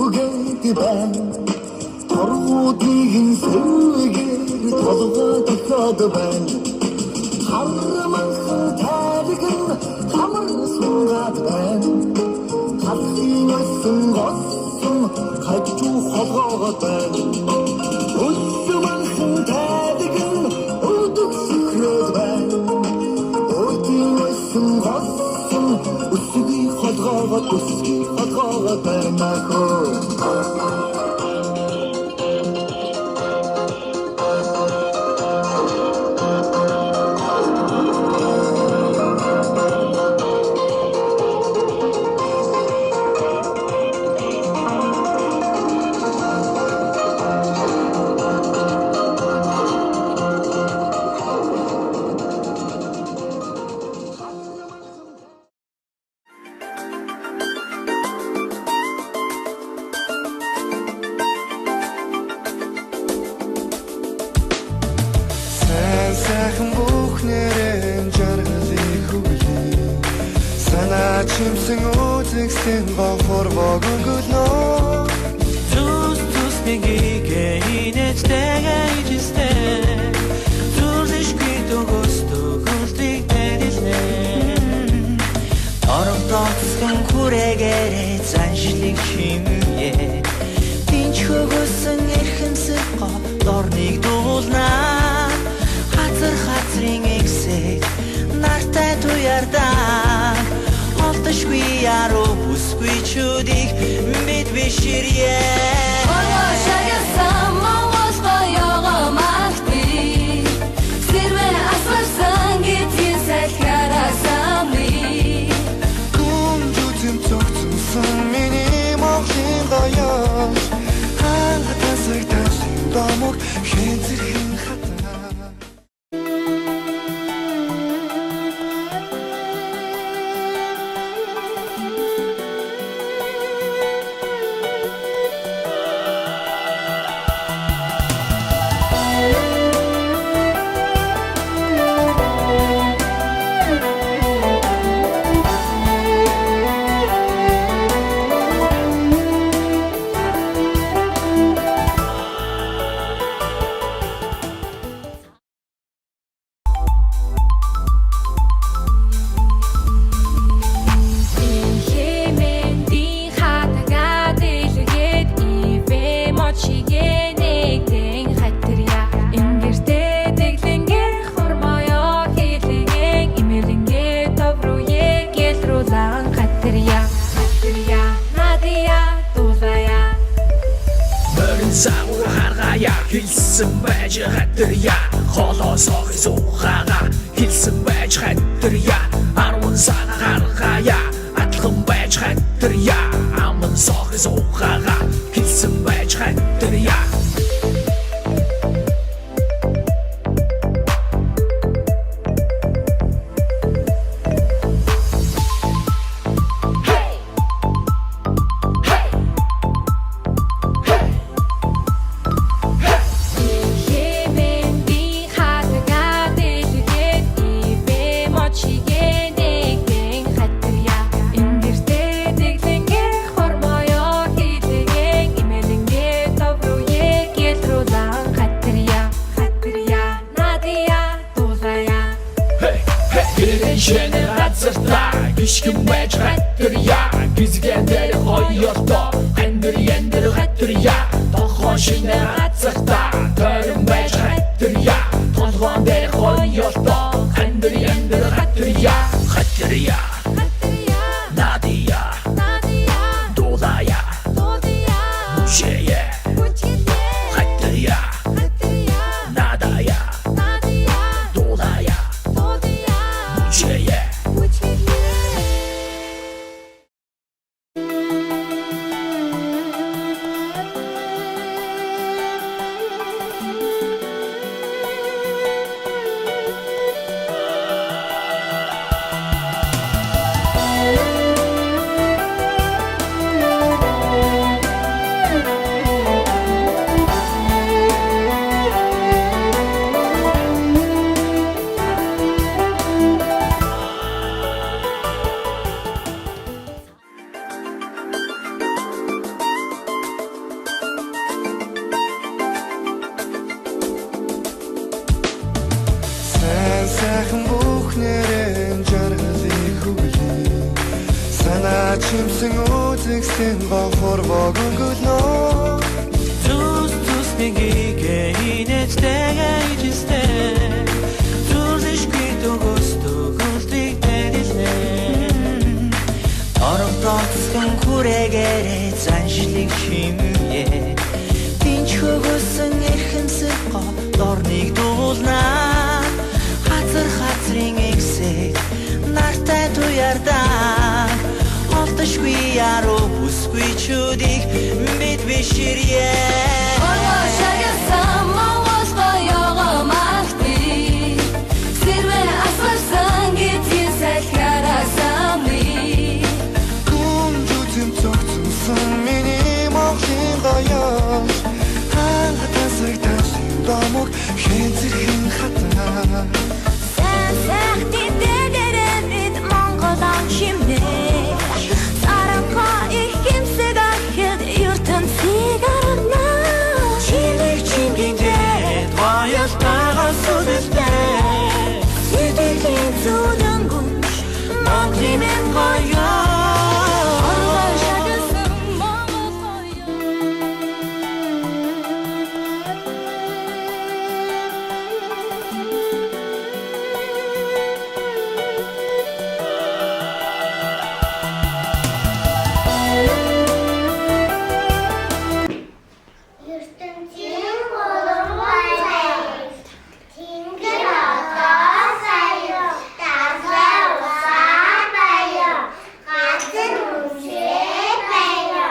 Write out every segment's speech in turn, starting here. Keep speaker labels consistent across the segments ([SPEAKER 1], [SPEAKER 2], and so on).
[SPEAKER 1] үгээд байна. Торгуудын сэргээр толгой тохиод байна. Харманхан тайлгэн хамар сунгаад байна. Халхийн өсөн госон хажуу холгоогод байна. Өсмөнхан тайлгэн өдөг сүхрээд байна. Өдийн өсөн госон өсгий холгоогод байна хөө.
[SPEAKER 2] Сайхан бүхнэрэн жаргалыг хүлээ. Санаа чимсэн үзэгсэн гонхор богонгөлнө.
[SPEAKER 3] Түс нэгийг инээжтэйгээ ижистэй. Түлшгүй төгөлтийг тэлнэ. Торомтоцсон хүрээгээр заншлиг химээ. Тинч хөгөсөн эрхэмсэг дорныг дуулнаа. Хазрын эксэг нартай туярдаг. Олдошгүй яруу бүсгүй чүдийг бид биширье.
[SPEAKER 4] Ой шаясан Монгол гоёгоо магти. Сэрвэ асарсан гэдгийн салхиараа самли.
[SPEAKER 2] Күнжүтэн цогцсон миний Монголын гоёо. Хангатасаг ташлын домог хэнцэрхэн хатаа.
[SPEAKER 5] Саур харгая хэлсэн байж хатарья. Холоосоо суугаага хэлсэн байж хатарья. 10 сар харгая атлан байж хатарья. Аман соо суугаага хэлсэн байж хатарья.
[SPEAKER 2] чимсэн үзэгсэн бохорвог өнгөлнөө
[SPEAKER 3] Tus negiga inetega ijiste Tuzishki to gusto gultik terisne Toroftotskan kuregere zanshlik shimye Tinch hugussan erhэмсэг дорныг дуулна Хацрын эксэг нартай туярдан Олдошгүй яруу бүсгүй чүдийг бид биширье
[SPEAKER 4] Шагасан Монгол гоёго махти Сэрвэ асарсан гэдгийн салхиараа самны
[SPEAKER 2] Күнжүтэн цогцсон миний Монголын гоёш Хангатасаг тасын домог хэн зэрхэн хатаа
[SPEAKER 4] Сэн сайхтын дээрээ бид Монгол ан шимнэ Саранга их хэмсэг ахид ертөнцийг арна
[SPEAKER 3] Чимэг чимгэнтэй Баялтайгаа сүлэлтэй
[SPEAKER 4] Сэтгэлийн зүрэн гүнж
[SPEAKER 3] Монголын минь гоё
[SPEAKER 4] Шагасан Монгол гоёо
[SPEAKER 6] ертөнцийн болон баяр Тэнгэр одоо сая дасгай усаа баяа газар үнсээ баяа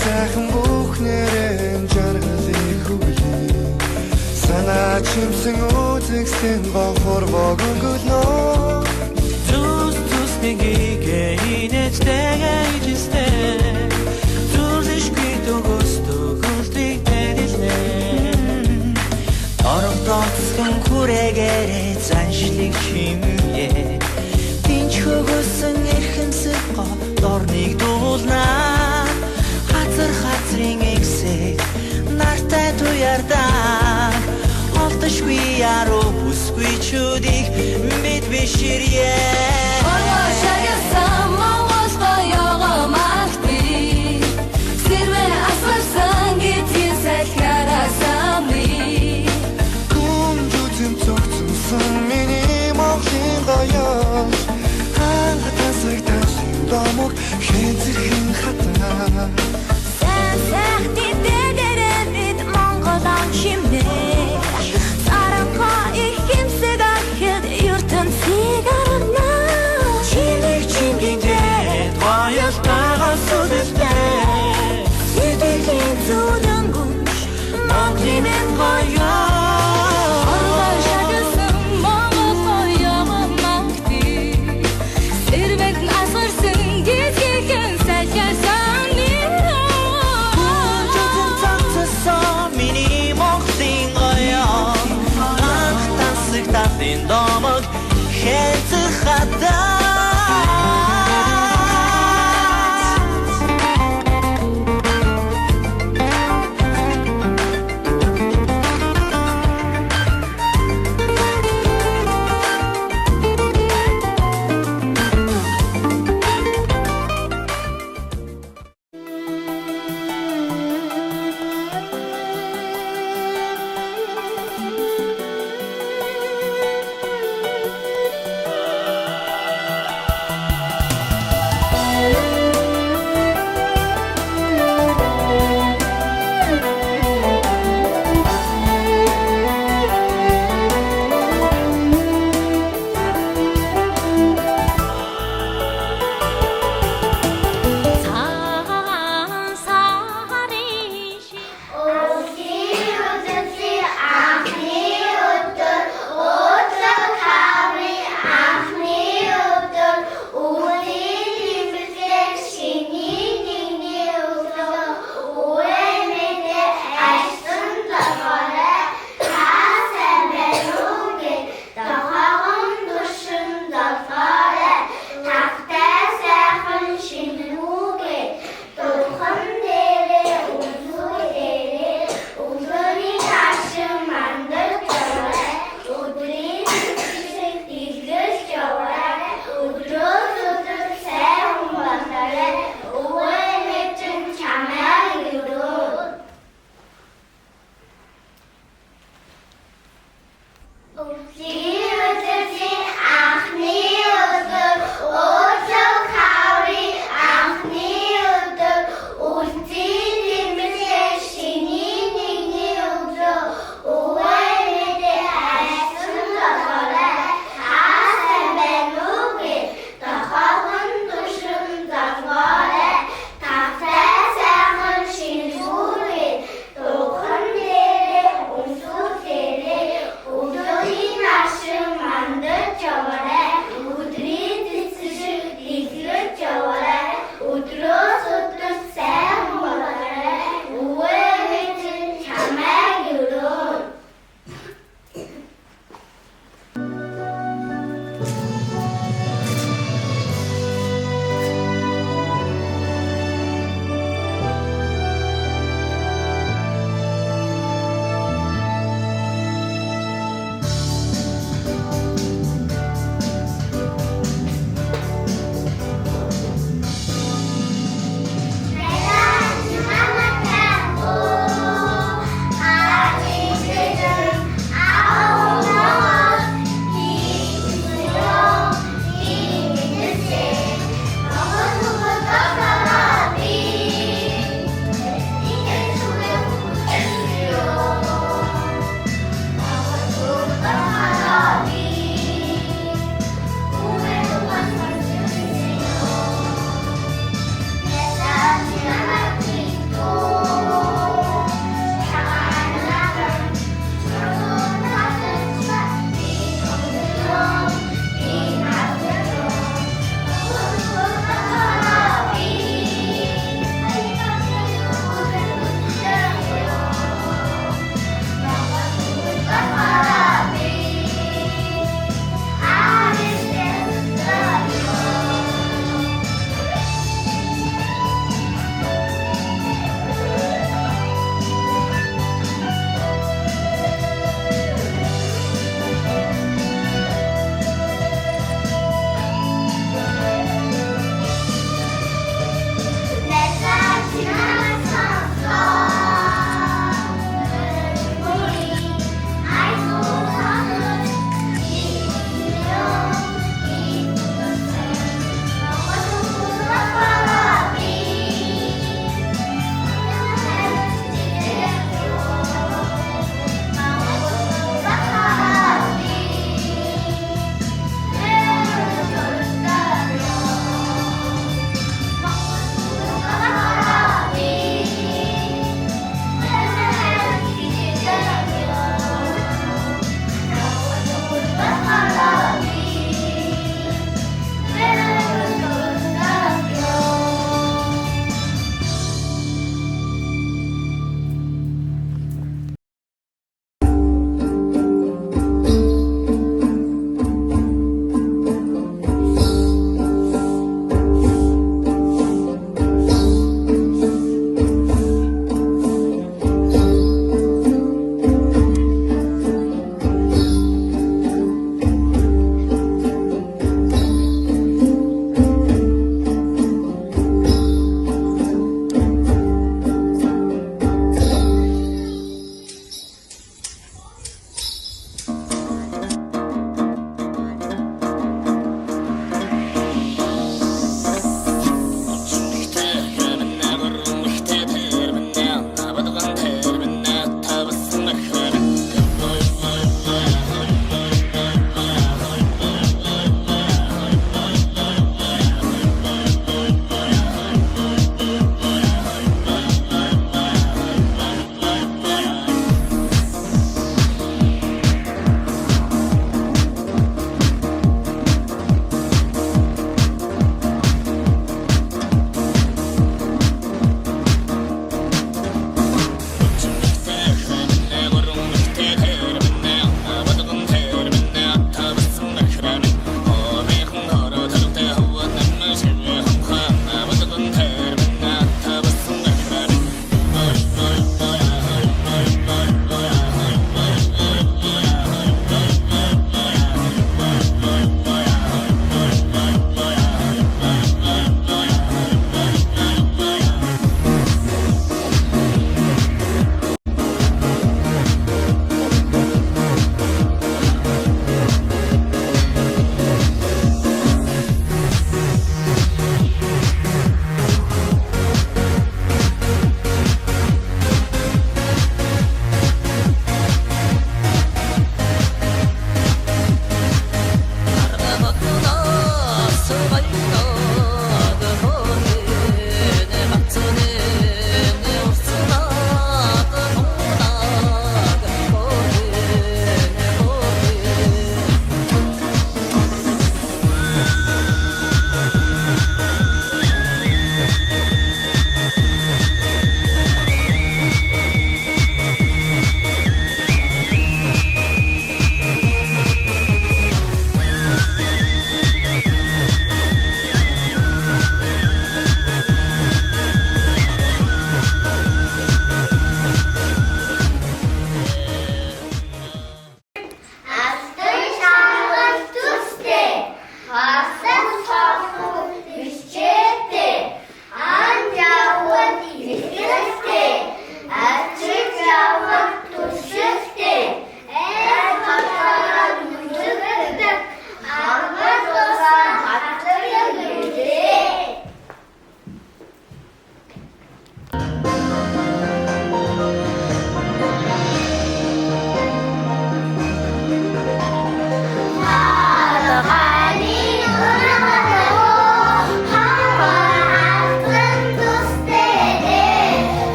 [SPEAKER 2] сайхан бүхнэрэн жаргалыг хүлээ Санаа чимсэн үзэгсэн бохорвог өнгөлнөө
[SPEAKER 3] Tus negiga inetega ijiste Tuzishki to gusto gultik terisne Toroftotskan kuregere zanshlik shimye Tinch hugussan erhэмсэг дорныг дуулна Хацрын эксэг нартай туярдан dik bit bişiriye
[SPEAKER 4] Yaşayasam ağızda yağamakti Zirve asırsan gittin selkarasami
[SPEAKER 2] Күнжүтэн цогцсон миний монголын гоёс Ханга тасаг тасын домог хэнцэрхэн хатаа
[SPEAKER 4] Sen sehti dederemit Mongolan şimdi Saranka ikimsi dahil yurtun sigarına
[SPEAKER 3] Çilik çimginde Bayıltağa su düşte
[SPEAKER 4] Sidirgin zudun gunş Monglimin goya Yaşadısın Mongola yağamakti Zirvetin asırsın gizgin selkersan
[SPEAKER 3] Күнжүтэн цогцсон миний монголын гоёс Анх тансаг тасын домог хэнцэх хатаа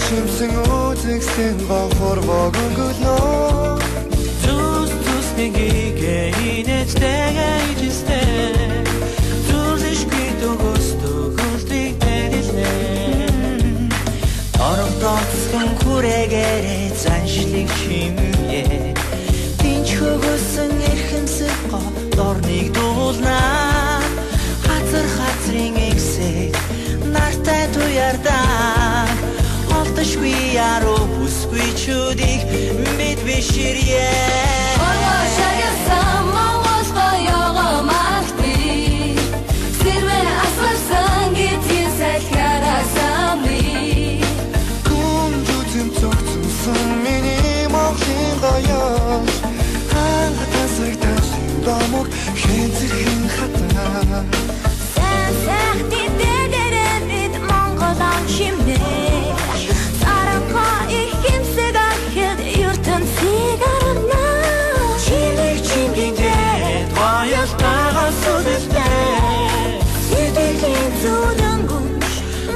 [SPEAKER 2] шимсэн үзэгсэн гонхор богонгөлнө
[SPEAKER 3] Tus нэгийг инээжтэйгээ ижистэй Зүршгүй төгөстө гүлтийг дэрэлнэ Орогдоцсон хүрээгээр заншлыг химье Тинч хөгөсөн эрхэмсэг дорныг дуулнаа Хазрын эксэг нартай туярдаг Олдошгүй яруу бүсгүй чүдийг бид биширье
[SPEAKER 4] Шагасан монгол гоёго магти Сэрвэн асарсан гэдгийг салхиарасан би
[SPEAKER 2] Күнжүтэн цогцсон миний Монголын гоёс Хангатасаг тасын домог хэнцэрхэн хатаа
[SPEAKER 4] Сэн сайхны дээрээд монгол ам шимнэ Саранга их хэмсэг ахид ертөнцийг арна
[SPEAKER 3] Чимэг чимгинтэй гоёлтойгоо сүлэлтэй
[SPEAKER 4] Сэтгэлийн зүрэн гүнж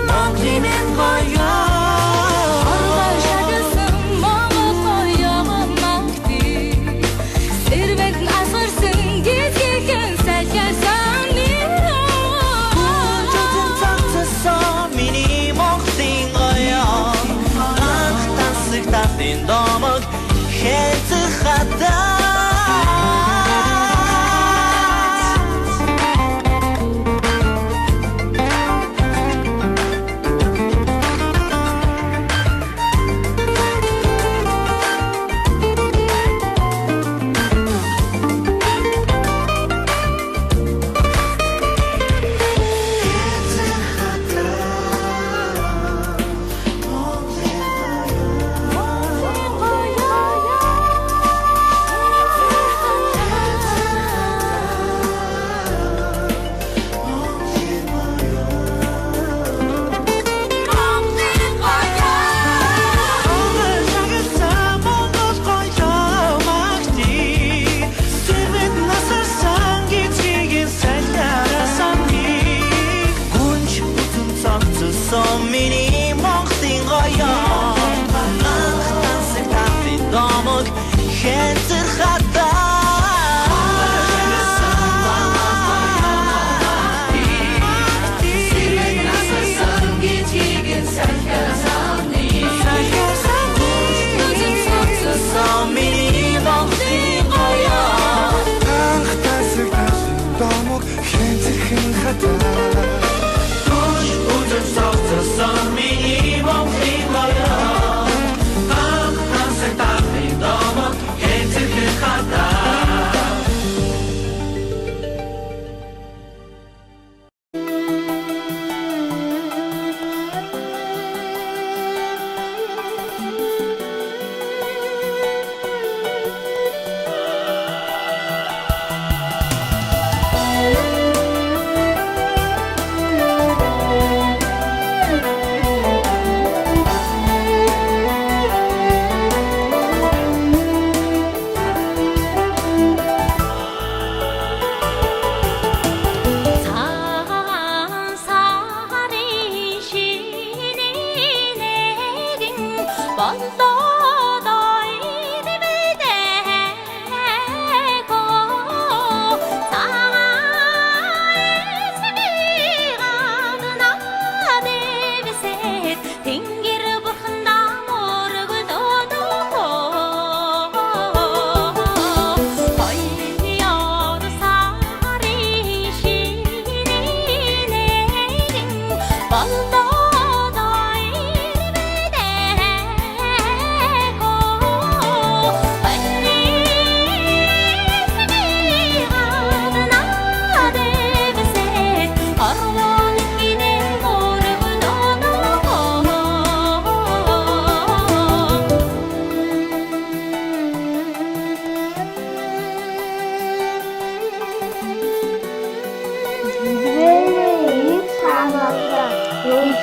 [SPEAKER 3] Монголын гоёо
[SPEAKER 4] Оргой шагасан монгол гоёго магти Сэрвэн асарсан гэдгийг салхиарсан би
[SPEAKER 3] Күнжүтэн цогцсон миний Монголын гоёо Анх тансаг тасын домог хэнцэх хатаа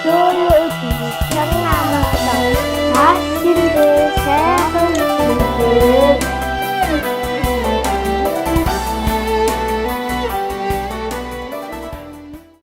[SPEAKER 6] Very